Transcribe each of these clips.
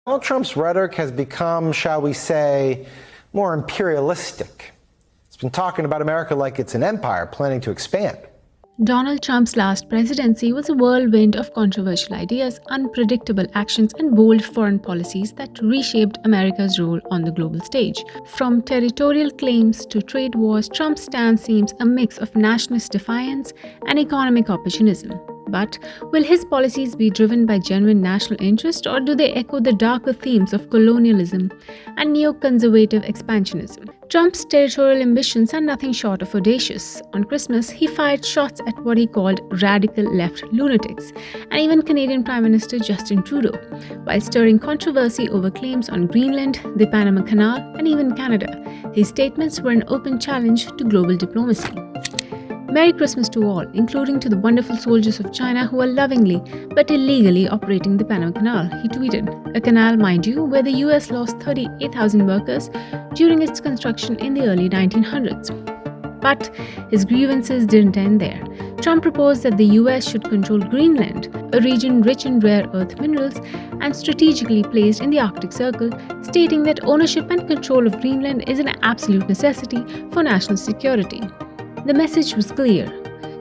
Donald Trump's rhetoric has become, shall we say, more imperialistic. He's been talking about America like it's an empire planning to expand. Donald Trump's last presidency was a whirlwind of controversial ideas, unpredictable actions, and bold foreign policies that reshaped America's role on the global stage. From territorial claims to trade wars, Trump's stance seems a mix of nationalist defiance and economic opportunism. But will his policies be driven by genuine national interest, or do they echo the darker themes of colonialism and neo-conservative expansionism? Trump's territorial ambitions are nothing short of audacious. On Christmas, he fired shots at what he called radical left lunatics, and even Canadian Prime Minister Justin Trudeau, while stirring controversy over claims on Greenland, the Panama Canal, and even Canada. His statements were an open challenge to global diplomacy. Merry Christmas to all, including to the wonderful soldiers of China who are lovingly but illegally operating the Panama Canal, he tweeted. A canal, mind you, where the US lost 38,000 workers during its construction in the early 1900s. But his grievances didn't end there. Trump proposed that the US should control Greenland, a region rich in rare earth minerals and strategically placed in the Arctic Circle, stating that ownership and control of Greenland is an absolute necessity for national security. The message was clear.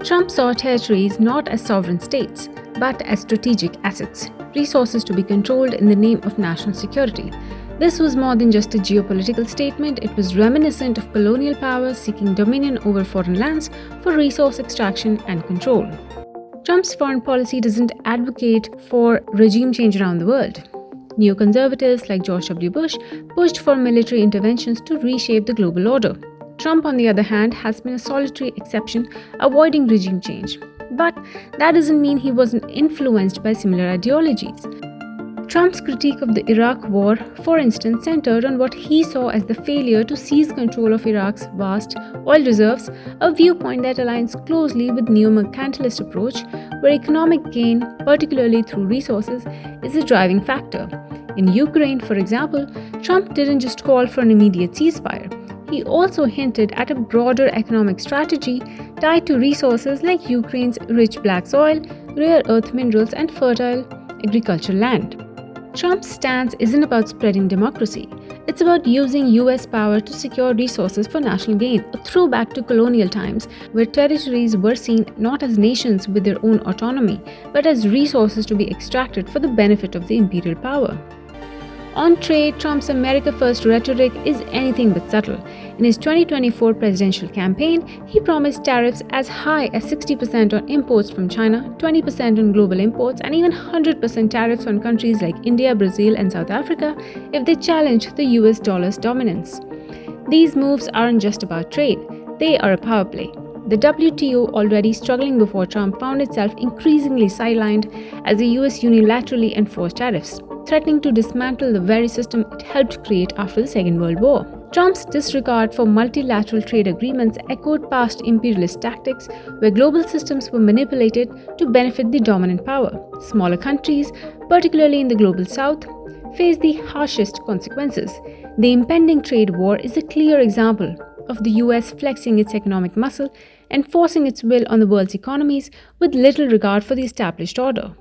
Trump saw territories not as sovereign states, but as strategic assets, resources to be controlled in the name of national security. This was more than just a geopolitical statement, it was reminiscent of colonial powers seeking dominion over foreign lands for resource extraction and control. Trump's foreign policy doesn't advocate for regime change around the world. Neoconservatives like George W. Bush pushed for military interventions to reshape the global order. Trump, on the other hand, has been a solitary exception, avoiding regime change. But that doesn't mean he wasn't influenced by similar ideologies. Trump's critique of the Iraq War, for instance, centered on what he saw as the failure to seize control of Iraq's vast oil reserves, a viewpoint that aligns closely with neo-mercantilist approach, where economic gain, particularly through resources, is a driving factor. In Ukraine, for example, Trump didn't just call for an immediate ceasefire. He also hinted at a broader economic strategy tied to resources like Ukraine's rich black soil, rare earth minerals, and fertile agricultural land. Trump's stance isn't about spreading democracy. It's about using US power to secure resources for national gain, a throwback to colonial times where territories were seen not as nations with their own autonomy, but as resources to be extracted for the benefit of the imperial power. On trade, Trump's America First rhetoric is anything but subtle. In his 2024 presidential campaign, he promised tariffs as high as 60% on imports from China, 20% on global imports, and even 100% tariffs on countries like India, Brazil, and South Africa if they challenge the US dollar's dominance. These moves aren't just about trade, they are a power play. The WTO, already struggling before Trump, found itself increasingly sidelined as the US unilaterally enforced tariffs, threatening to dismantle the very system it helped create after the Second World War. Trump's disregard for multilateral trade agreements echoed past imperialist tactics where global systems were manipulated to benefit the dominant power. Smaller countries, particularly in the global south, face the harshest consequences. The impending trade war is a clear example of the US flexing its economic muscle and forcing its will on the world's economies with little regard for the established order.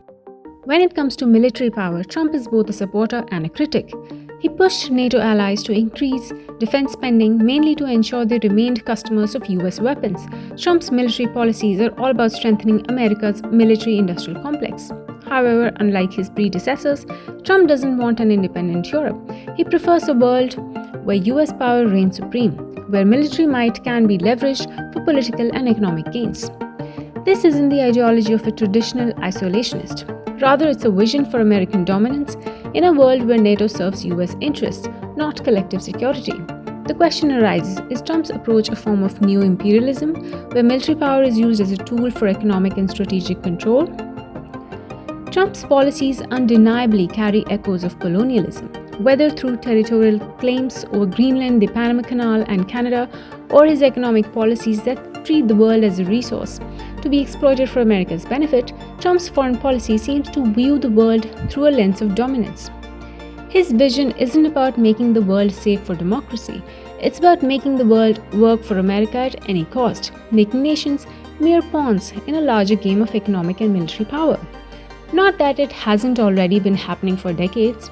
When it comes to military power, Trump is both a supporter and a critic. He pushed NATO allies to increase defense spending, mainly to ensure they remained customers of US weapons. Trump's military policies are all about strengthening America's military-industrial complex. However, unlike his predecessors, Trump doesn't want an independent Europe. He prefers a world where US power reigns supreme, where military might can be leveraged for political and economic gains. This isn't the ideology of a traditional isolationist. Rather, it's a vision for American dominance in a world where NATO serves US interests, not collective security. The question arises, is Trump's approach a form of neo-imperialism, where military power is used as a tool for economic and strategic control? Trump's policies undeniably carry echoes of colonialism, whether through territorial claims over Greenland, the Panama Canal, and Canada, or his economic policies that treat the world as a resource to be exploited for America's benefit. Trump's foreign policy seems to view the world through a lens of dominance. His vision isn't about making the world safe for democracy, it's about making the world work for America at any cost, making nations mere pawns in a larger game of economic and military power. Not that it hasn't already been happening for decades.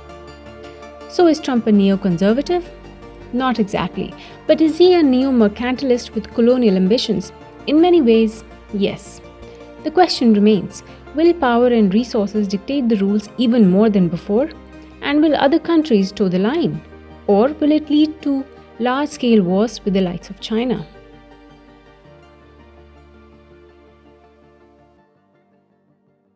So is Trump a neoconservative? Not exactly. But is he a neo-mercantilist with colonial ambitions? In many ways, yes. The question remains, will power and resources dictate the rules even more than before? And will other countries toe the line? Or will it lead to large-scale wars with the likes of China?